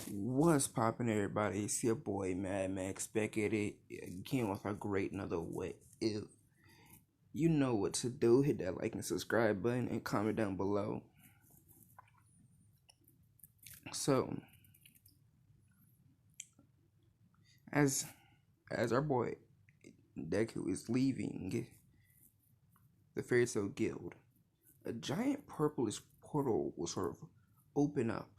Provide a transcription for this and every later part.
What's poppin', everybody? It's your boy Mad Max back at it again with a great another What If. You know what to do. Hit that like and subscribe button and comment down below. So, as as our boy Deku is leaving the Fairy Tale Guild, a giant purplish portal will sort of open up,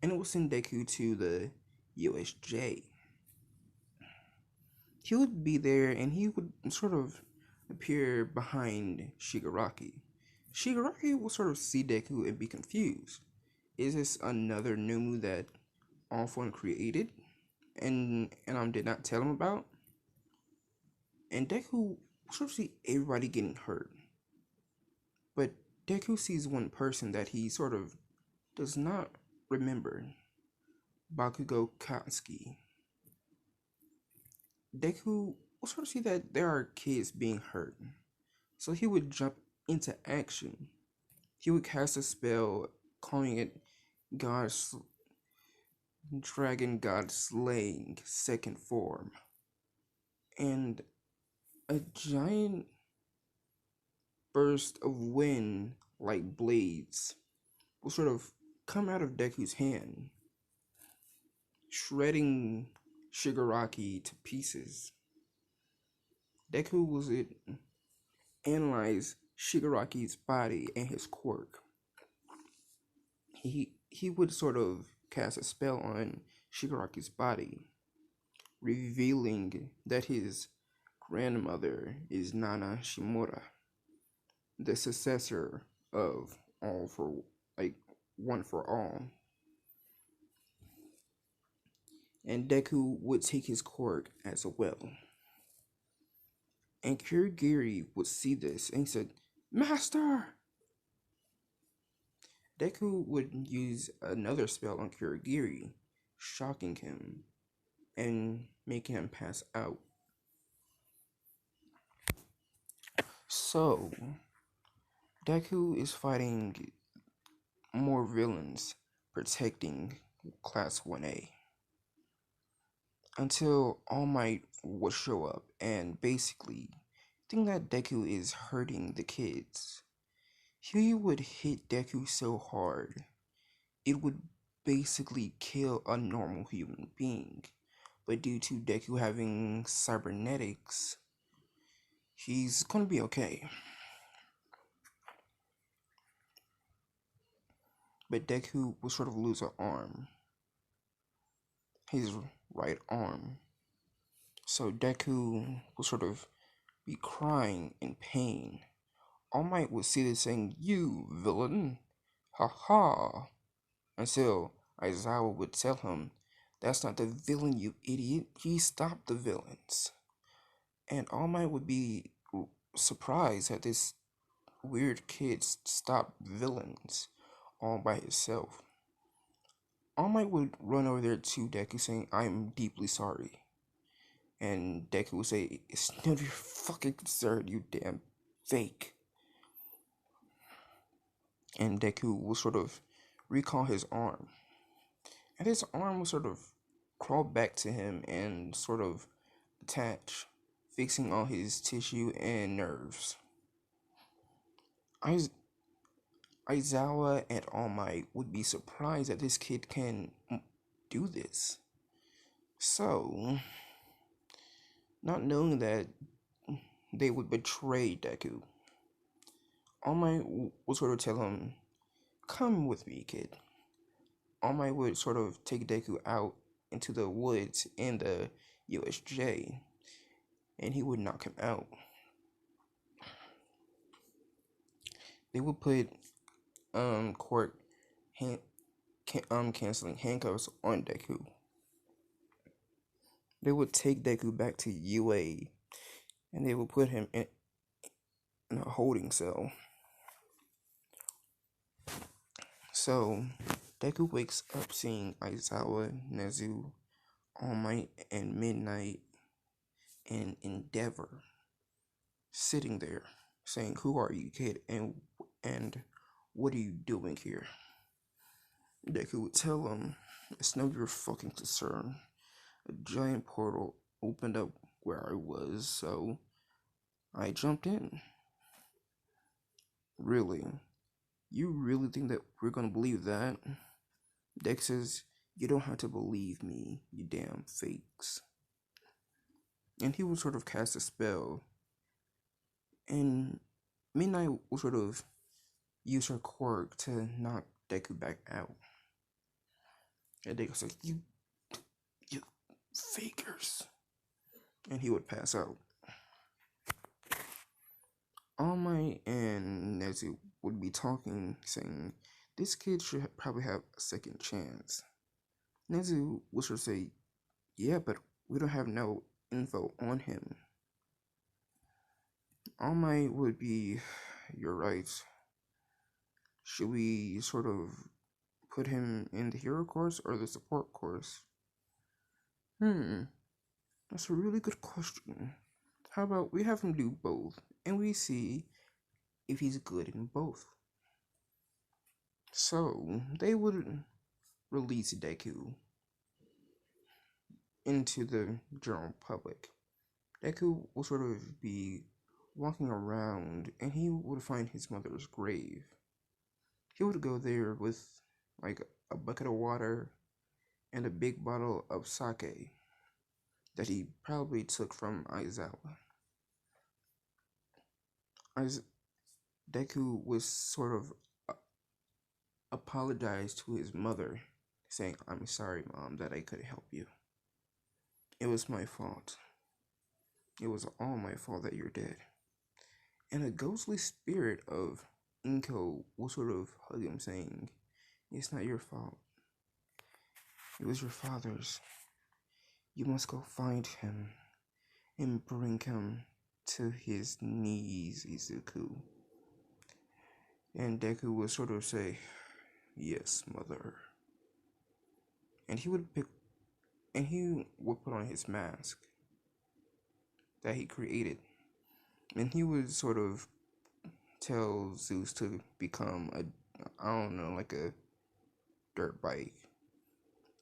and it will send Deku to the USJ. He would be there and he would sort of appear behind Shigaraki. Shigaraki will sort of see Deku and be confused. Is this another new move that All For One created and did not tell him about? And Deku will sort of see everybody getting hurt. But Deku sees one person that he sort of does not remember. Bakugo Katsuki. Deku will sort of see that there are kids being hurt. So he would jump into action. He would cast a spell calling it God's Dragon God Slaying second form. And a giant burst of wind like blades will sort of come out of Deku's hand, shredding Shigaraki to pieces. Deku was it analyze Shigaraki's body and his quirk. He would sort of cast a spell on Shigaraki's body, revealing that his grandmother is Nana Shimura, the successor of All for One for All. And Deku would take his quirk as well. And Kurogiri would see this and he said, "Master!" Deku would use another spell on Kurogiri, shocking him and making him pass out. So, Deku is fighting more villains, protecting Class 1A. Until All Might would show up and basically think that Deku is hurting the kids. He would hit Deku so hard, it would basically kill a normal human being. But due to Deku having cybernetics, he's gonna be okay. But Deku will sort of lose an arm, his right arm. So Deku will sort of be crying in pain. All Might would see this saying, "You villain, ha ha," until Aizawa would tell him, "That's not the villain, you idiot. He stopped the villains." And All Might would be surprised that this weird kid stopped villains all by himself. All Might would run over there to Deku saying, "I'm deeply sorry." And Deku would say, "It's none of your fucking concern, you damn fake." And Deku will sort of recall his arm. And his arm will sort of crawl back to him and sort of attach, fixing all his tissue and nerves. Aizawa and All Might would be surprised that this kid can do this. So, not knowing that they would betray Deku, All Might would sort of tell him, "Come with me, kid." All Might would sort of take Deku out into the woods in the USJ, and he would knock him out. They would put court canceling handcuffs on Deku. They would take Deku back to UA, and they would put him in a holding cell. So, Deku wakes up seeing Aizawa, Nezu, All Might, and Midnight, and Endeavor sitting there, saying, "Who are you, kid? And what are you doing here?" Deku would tell him, "It's no your fucking concern." A giant portal opened up where I was, so I jumped in. Really? You really think that we're gonna believe that? Dex says, "You don't have to believe me, you damn fakes." And he would sort of cast a spell, and Midnight will sort of use her quirk to knock Deku back out. And Deku's like, you fakers. And he would pass out. All Might and Nezu would be talking, saying, "This kid should probably have a second chance." Nezu would sort of say, "Yeah, but we don't have no info on him." All Might would be, "You're right. Should we sort of put him in the hero course or the support course?" That's a really good question. How about we have him do both, and we see if he's good in both? So, they would release Deku into the general public. Deku will sort of be walking around, and he would find his mother's grave. He would go there with like a bucket of water and a big bottle of sake that he probably took from Aizawa. Deku was sort of apologized to his mother, saying, "I'm sorry, Mom, that I couldn't help you. It was my fault. It was all my fault that you're dead." And a ghostly spirit of Inko will sort of hug him, saying, "It's not your fault. It was your father's. You must go find him and bring him to his knees, Izuku." And Deku would sort of say, "Yes, mother." And he would put on his mask that he created. And he would sort of tell Zeus to become I don't know, like a dirt bike.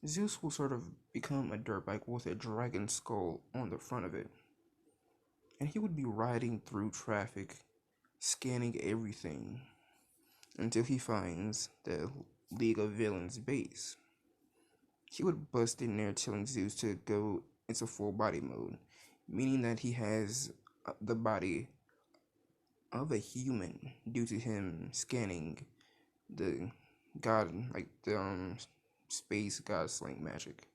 Zeus will sort of become a dirt bike with a dragon skull on the front of it. And he would be riding through traffic, scanning everything, until he finds the League of Villains base. He would bust in there telling Zeus to go into full body mode, meaning that he has the body of a human due to him scanning the god, like the space god slaying magic.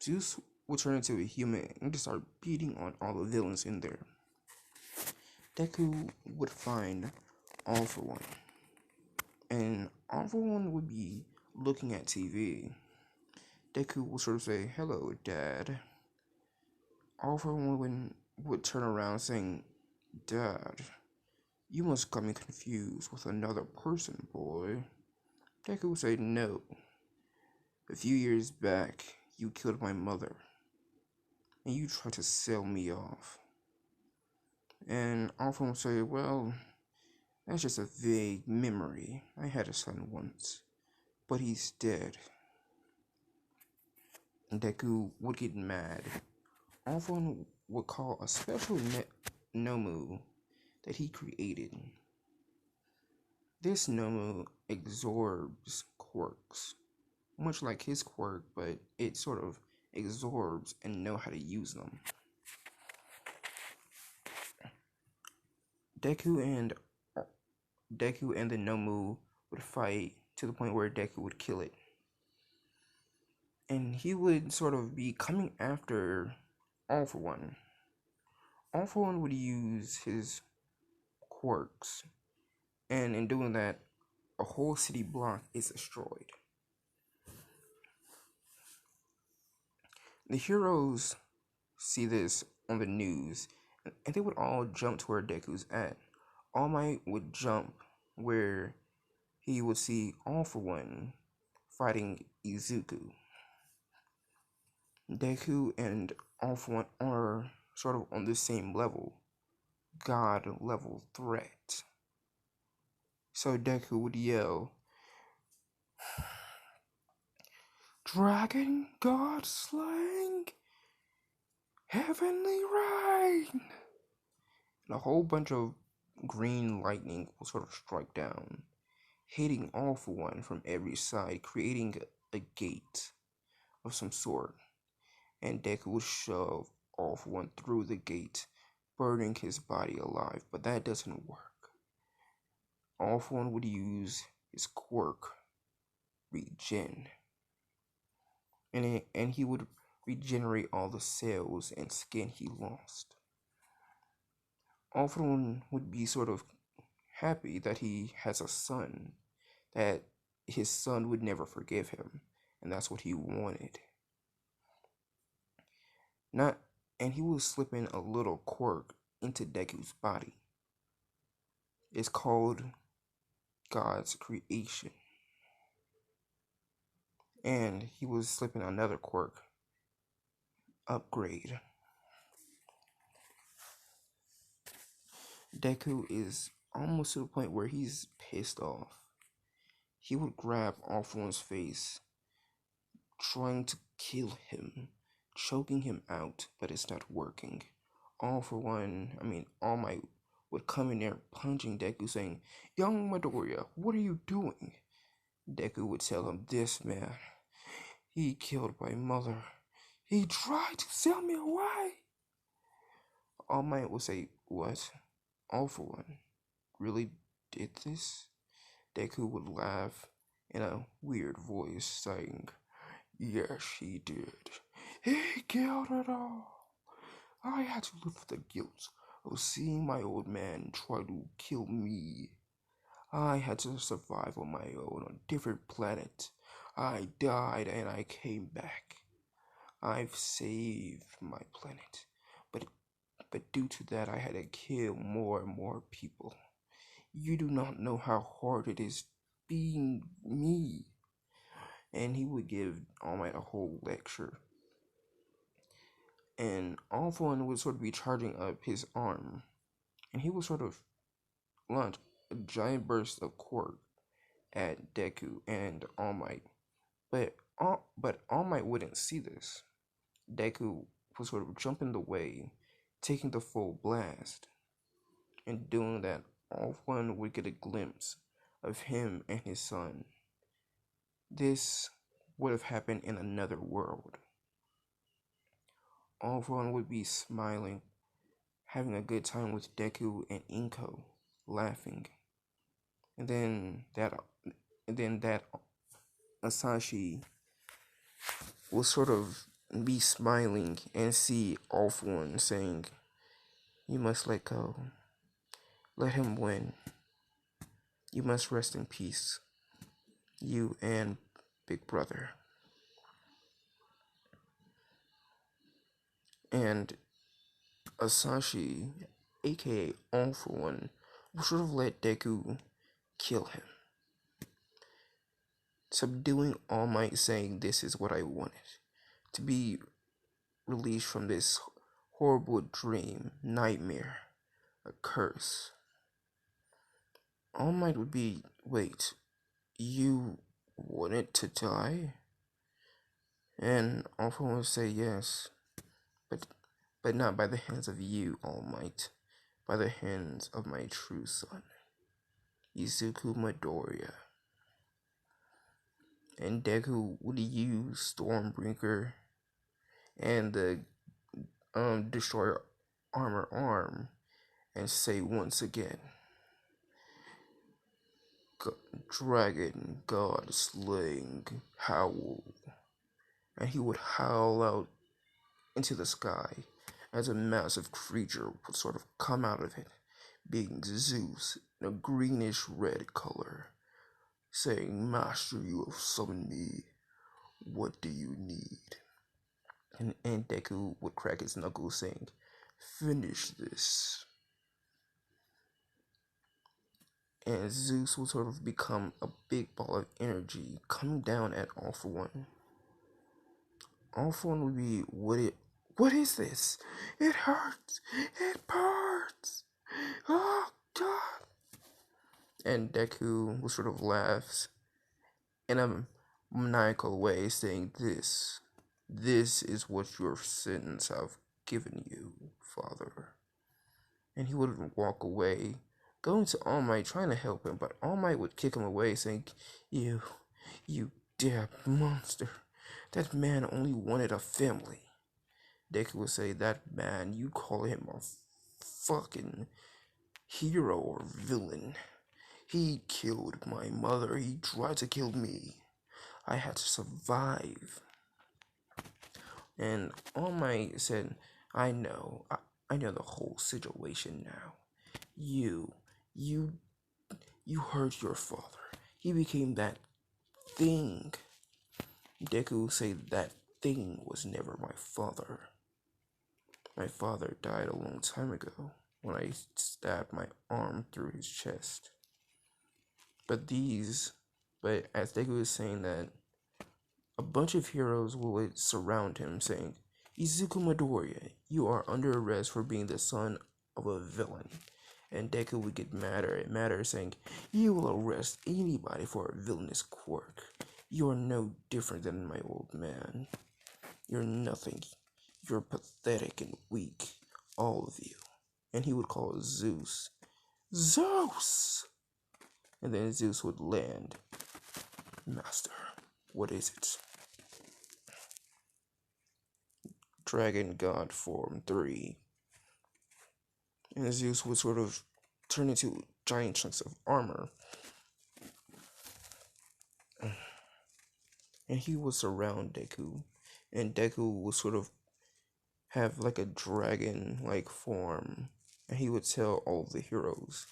Zeus will turn into a human and just start beating on all the villains in there. Deku would find All For One, and All For One would be looking at TV. Deku will sort of say, "Hello, Dad." All For One would turn around saying, "Dad, you must got me confused with another person, boy." Deku would say, "No. A few years back, you killed my mother, and you tried to sell me off." And All For One would say, "Well, that's just a vague memory. I had a son once, but he's dead." And Deku would get mad. All For One would call a special Nomu that he created. This Nomu absorbs quirks, much like his quirk, but it sort of absorbs and know how to use them. Deku and the Nomu would fight to the point where Deku would kill it. And he would sort of be coming after All For One. All For One would use his quirks, and in doing that, a whole city block is destroyed. The heroes see this on the news, and they would all jump to where Deku's at. All Might would jump where he would see All For One fighting Izuku. Deku and All For One are sort of on the same level, god level threat. So Deku would yell, Dragon God slaying, heavenly rain. And a whole bunch of green lightning will sort of strike down, hitting All For One from every side, creating a gate of some sort. And Deku will shove All For One through the gate, burning his body alive. But that doesn't work. All For One would use his quirk, Regen, and he would regenerate all the cells and skin he lost. All For One would be sort of happy that he has a son, that his son would never forgive him, and that's what he wanted. Not, and he was slipping a little quirk into Deku's body. It's called God's creation. And he was slipping another quirk, upgrade. Deku is almost to the point where he's pissed off. He would grab All For One's face, trying to kill him, choking him out, but it's not working. All Might would come in there punching Deku, saying, "Young Midoriya, what are you doing?" Deku would tell him, "This man, he killed my mother. He tried to sell me away." All Might would say, "What? All For One really did this?" Deku would laugh in a weird voice, saying, "Yes, he did. He killed it all. I had to live with the guilt of seeing my old man try to kill me. I had to survive on my own on a different planet. I died and I came back. I've saved my planet, but due to that I had to kill more and more people. You do not know how hard it is being me." And he would give All Might a whole lecture. And All For One would sort of be charging up his arm, and he would sort of launch a giant burst of quirk at Deku and All Might. But All Might wouldn't see this. Deku would sort of jump in the way, taking the full blast. In doing that, All For One would get a glimpse of him and his son. This would have happened in another world. All For One would be smiling, having a good time with Deku and Inko, laughing. And then that Asashi will sort of be smiling and see All For One saying, "You must let go. Let him win. You must rest in peace. You and Big Brother." And Asashi, aka All For One, will sort of let Deku kill him, subduing All Might, saying, "This is what I wanted, to be released from this horrible dream, nightmare, a curse." All Might would be, "Wait, you wanted to die?" And All For One would say, "Yes, but not by the hands of you, All Might, by the hands of my true son, Izuku Midoriya." And Deku would use Stormbreaker and the Destroyer Armor Arm and say once again, "Dragon God slaying howl." And he would howl out into the sky as a massive creature would sort of come out of it, being Zeus in a greenish red color, saying, "Master, you have summoned me. What do you need?" And Deku would crack his knuckles, saying, "Finish this." And Zeus would sort of become a big ball of energy coming down at All For One. All For One would be, what is this? It hurts. It burns. Oh, God." And Deku would sort of laughs in a maniacal way, saying, this is what your sins have given you, Father. And he would walk away, going to All Might, trying to help him, but All Might would kick him away, saying, You, you damn monster. That man only wanted a family. Deku would say, That man, you call him a fucking hero or villain. He killed my mother. He tried to kill me. I had to survive. And All Might said, I know. I know the whole situation now. You, you, you hurt your father. He became that thing. Deku said that thing was never my father. My father died a long time ago when I stabbed my arm through his chest. But as Deku was saying that, a bunch of heroes would surround him, saying, Izuku Midoriya, you are under arrest for being the son of a villain. And Deku would get madder and madder, saying, You will arrest anybody for a villainous quirk. You are no different than my old man. You're nothing. You're pathetic and weak. All of you. And he would call Zeus. Zeus! And then Zeus would land. Master, what is it? Dragon God Form 3. And Zeus would sort of turn into giant chunks of armor. And he would surround Deku. And Deku would sort of have like a dragon-like form. And he would tell all the heroes,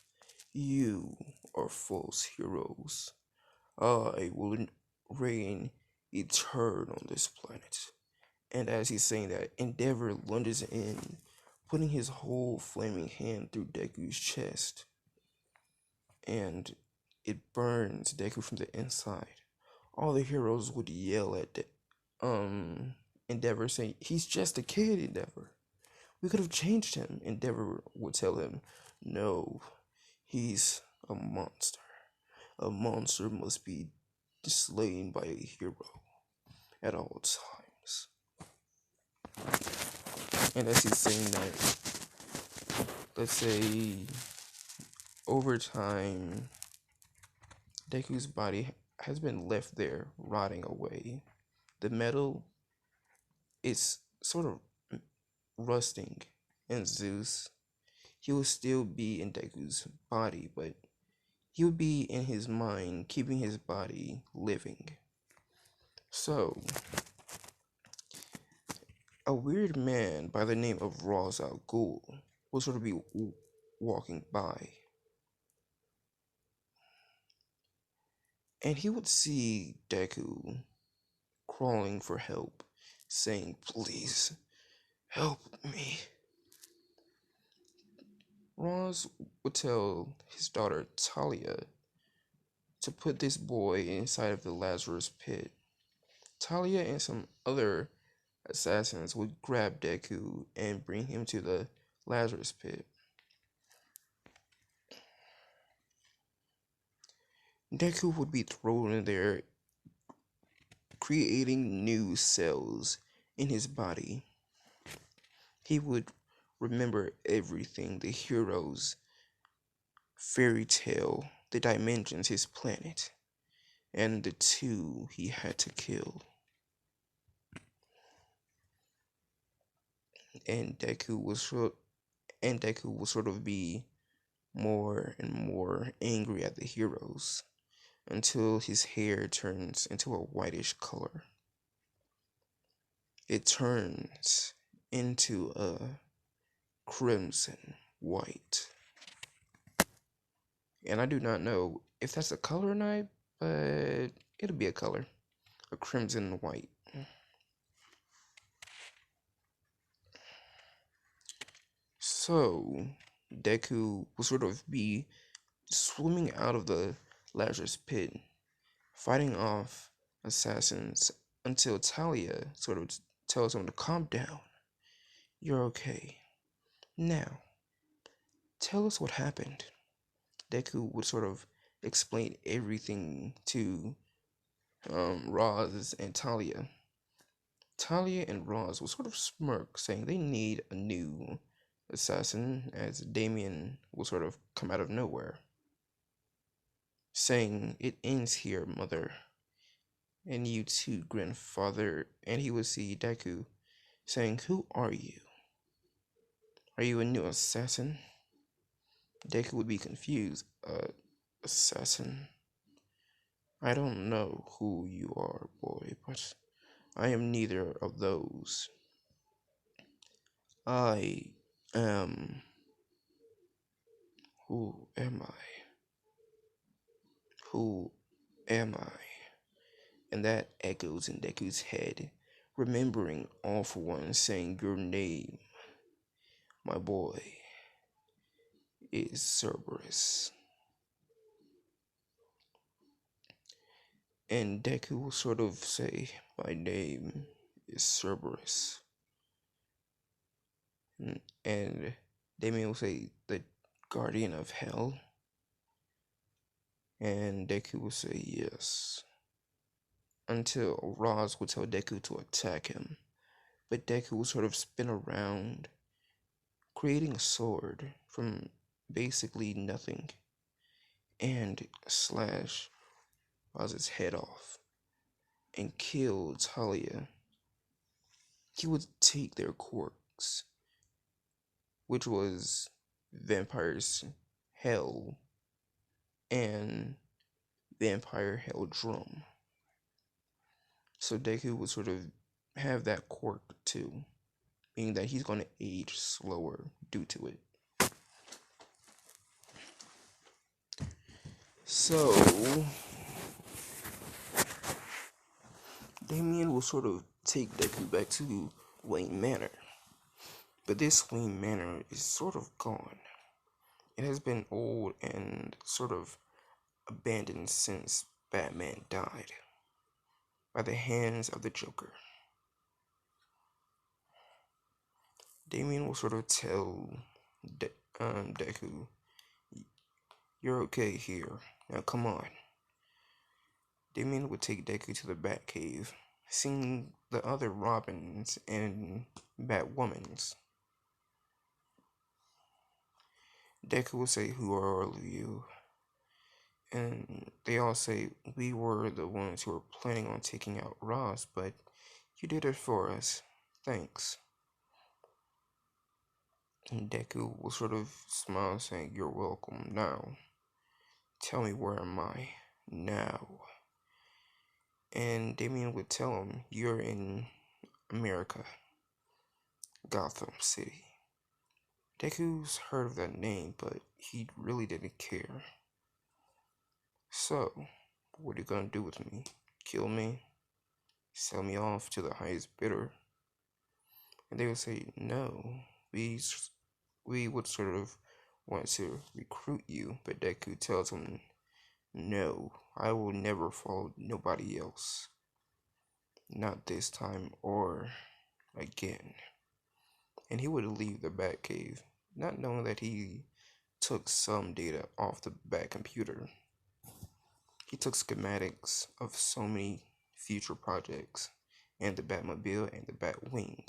You are false heroes. I will reign eternal on this planet. And as he's saying that, Endeavor lunges in, putting his whole flaming hand through Deku's chest. And it burns Deku from the inside. All the heroes would yell at Endeavor, saying, He's just a kid, Endeavor. We could have changed him. Endeavor would tell him, No, he's a monster. A monster must be slain by a hero at all times. And as he's saying that, let's say over time, Deku's body has been left there rotting away. The metal is sort of rusting, and Zeus, he will still be in Deku's body, but he will be in his mind, keeping his body living. So, a weird man by the name of Ra's al Ghul will sort of be walking by. And he would see Deku crawling for help, saying, Please, help me. Ra's would tell his daughter Talia to put this boy inside of the Lazarus pit. Talia and some other assassins would grab Deku and bring him to the Lazarus pit. Deku would be thrown in there, creating new cells in his body. He would remember everything, the heroes, fairy tale, the dimensions, his planet, and the two he had to kill. And Deku will sort of be more and more angry at the heroes until his hair turns into a whitish color. It turns into a crimson white. And I do not know if that's a color or not, but it'll be a color. A crimson white. So, Deku will sort of be swimming out of the Lazarus pit, fighting off assassins until Talia sort of tells him to calm down. You're okay. Now, tell us what happened. Deku would sort of explain everything to Roz and Talia. Talia and Roz will sort of smirk, saying they need a new assassin, as Damien will sort of come out of nowhere, saying, "It ends here, mother, and you too, grandfather." And he would see Deku, saying, "Who are you? Are you a new assassin?" Deku would be confused. Assassin? I don't know who you are, boy, but I am neither of those. I am. Who am I? Who am I? And that echoes in Deku's head, remembering all for one saying your name, my boy, is Cerberus. And Deku will sort of say, my name is Cerberus. And Damien will say, the guardian of hell. And Deku will say, yes. Until Roz will tell Deku to attack him. But Deku will sort of spin around, creating a sword from basically nothing, and slash Roz's head off, and kill Talia. He would take their quirks, which was Vampire's Hell and Vampire Hell Drum. So Deku would sort of have that quirk too, meaning that he's going to age slower due to it. So, Damien will sort of take Deku back to Wayne Manor. But this Wayne Manor is sort of gone. It has been old and sort of abandoned since Batman died by the hands of the Joker. Damien will sort of tell Deku, you're okay here. Now come on. Damien would take Deku to the Batcave, seeing the other Robins and Batwomans. Deku will say, who are all of you? And they all say, we were the ones who were planning on taking out Roz, but you did it for us. Thanks. And Deku will sort of smile, saying, you're welcome. Now, tell me, where am I now? And Damien would tell him, you're in America, Gotham City. Deku's heard of that name, but he really didn't care. So, what are you gonna do with me? Kill me? Sell me off to the highest bidder? And they would say, no, we would sort of want to recruit you. But Deku tells him, no, I will never follow nobody else. Not this time or again. And he would leave the Batcave, not knowing that he took some data off the Bat computer. He took schematics of so many future projects, and the Batmobile and the Batwing,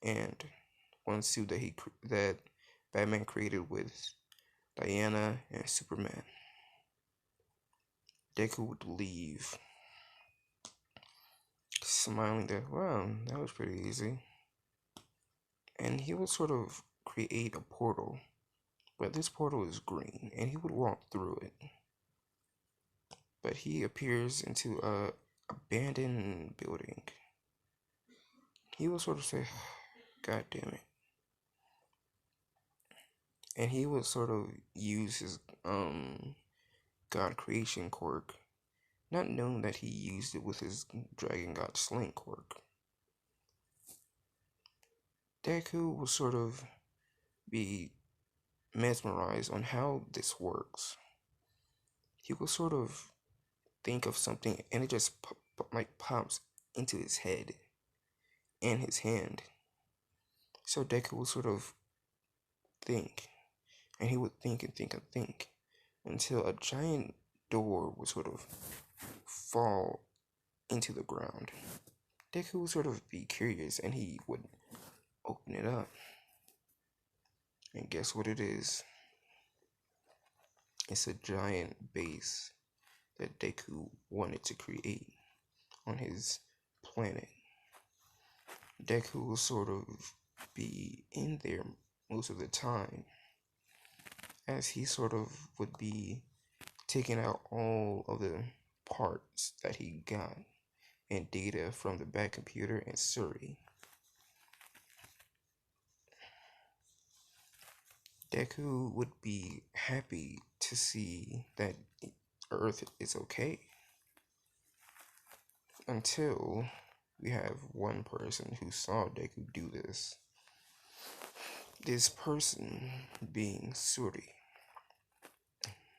and one suit that Batman created with Diana and Superman. Deku would leave, smiling that, wow, that was pretty easy. And he would sort of create a portal, but this portal is green, and he would walk through it. But he appears into a abandoned building. He will sort of say, God damn it. And he would sort of use his God creation quirk, not knowing that he used it with his Dragon God Slaying quirk. Deku will sort of be mesmerized on how this works. He will sort of think of something and it just pops into his head and his hand. So Deku will sort of think, and he would think and think and think until a giant door would sort of fall into the ground. Deku would sort of be curious and he would open it up. And guess what it is? It's a giant base that Deku wanted to create on his planet. Deku will sort of be in there most of the time, as he sort of would be taking out all of the parts that he got and data from the back computer and Suri. Deku would be happy to see that Earth is okay. Until we have one person who saw Deku do this. This person being Suri,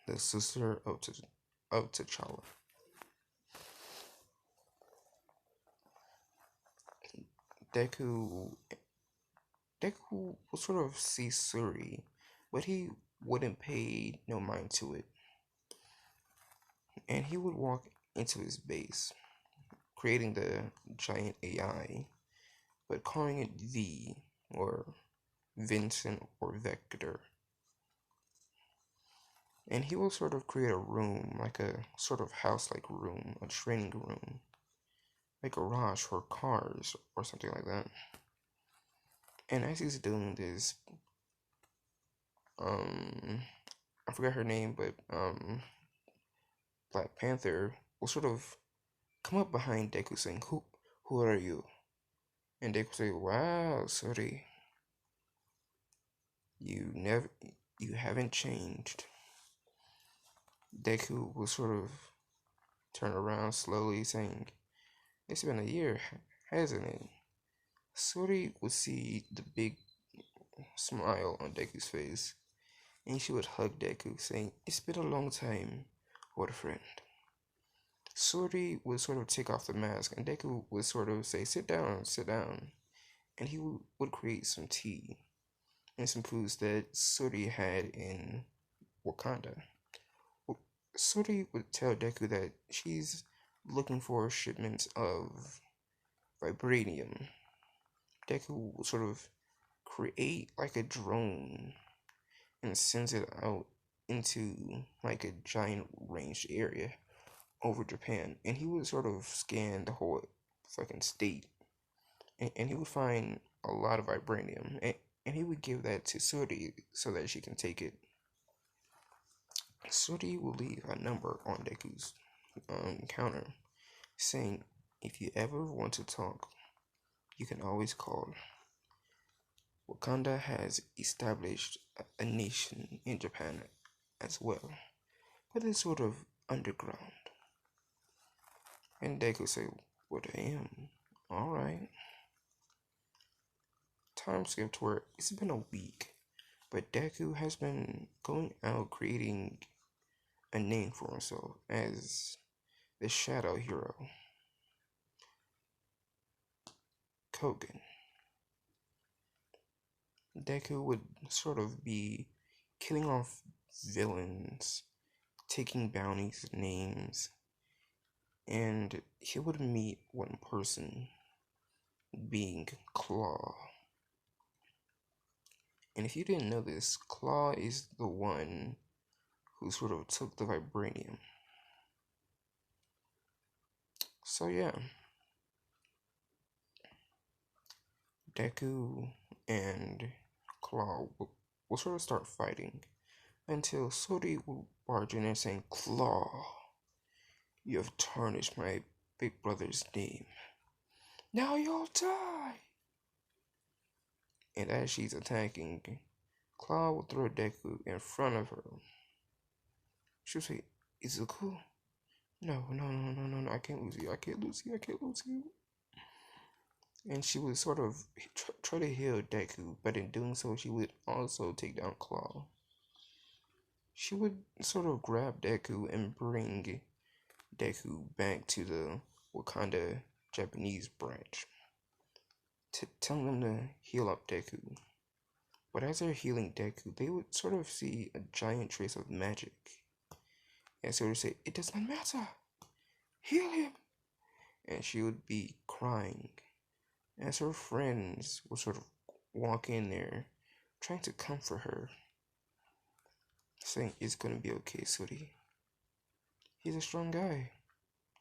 the sister of T'Challa. Deku will sort of see Suri, but he wouldn't pay no mind to it. And he would walk into his base, creating the giant AI, but calling it V, or Vincent, or Vector. And he will sort of create a room, like a sort of house-like room, a training room, a garage for cars, or something like that. And as he's doing this, I forgot her name, but Black Panther will sort of come up behind Deku saying, who are you? And Deku say, wow, sorry. You haven't changed. Deku will sort of turn around slowly saying, it's been a year, hasn't it? Sori would see the big smile on Deku's face, and she would hug Deku, saying, it's been a long time, old friend. Sori would sort of take off the mask, and Deku would sort of say, sit down, and he would create some tea and some foods that Sori had in Wakanda. Sori would tell Deku that she's looking for shipments of vibranium. Deku will sort of create like a drone and sends it out into like a giant ranged area over Japan, and he would sort of scan the whole fucking state, and he would find a lot of vibranium, and he would give that to Suri so that she can take it. Suri will leave a number on Deku's counter, saying, if you ever want to talk, you can always call. Wakanda has established a nation in Japan as well, but it's sort of underground. And Deku say, well damn, alright. Time skipped where it's been a week, but Deku has been going out creating a name for himself as the shadow hero, Kogan. Deku would sort of be killing off villains, taking bounties, names, and he would meet one person, being Claw. And if you didn't know this, Claw is the one who sort of took the vibranium. So yeah, Deku and Claw will sort of start fighting until Sori will barge in and saying, Claw, you have tarnished my big brother's name. Now you'll die! And as she's attacking, Claw will throw Deku in front of her. She'll say, Izuku? No, I can't lose you, I can't lose you. And she would sort of try to heal Deku, but in doing so, she would also take down Claw. She would sort of grab Deku and bring Deku back to the Wakanda Japanese branch, telling them to heal up Deku. But as they're healing Deku, they would sort of see a giant trace of magic. And so they say, it does not matter. heal him. And she would be crying as her friends would sort of walk in there, trying to comfort her, saying, "It's gonna be okay, sweetie. He's a strong guy.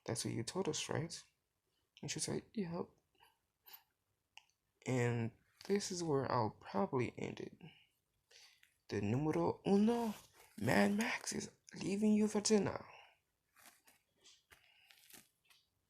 That's what you told us, right?" And she's like, "Yep." And this is where I'll probably end it. The numero uno, Mad Max is leaving you for dinner.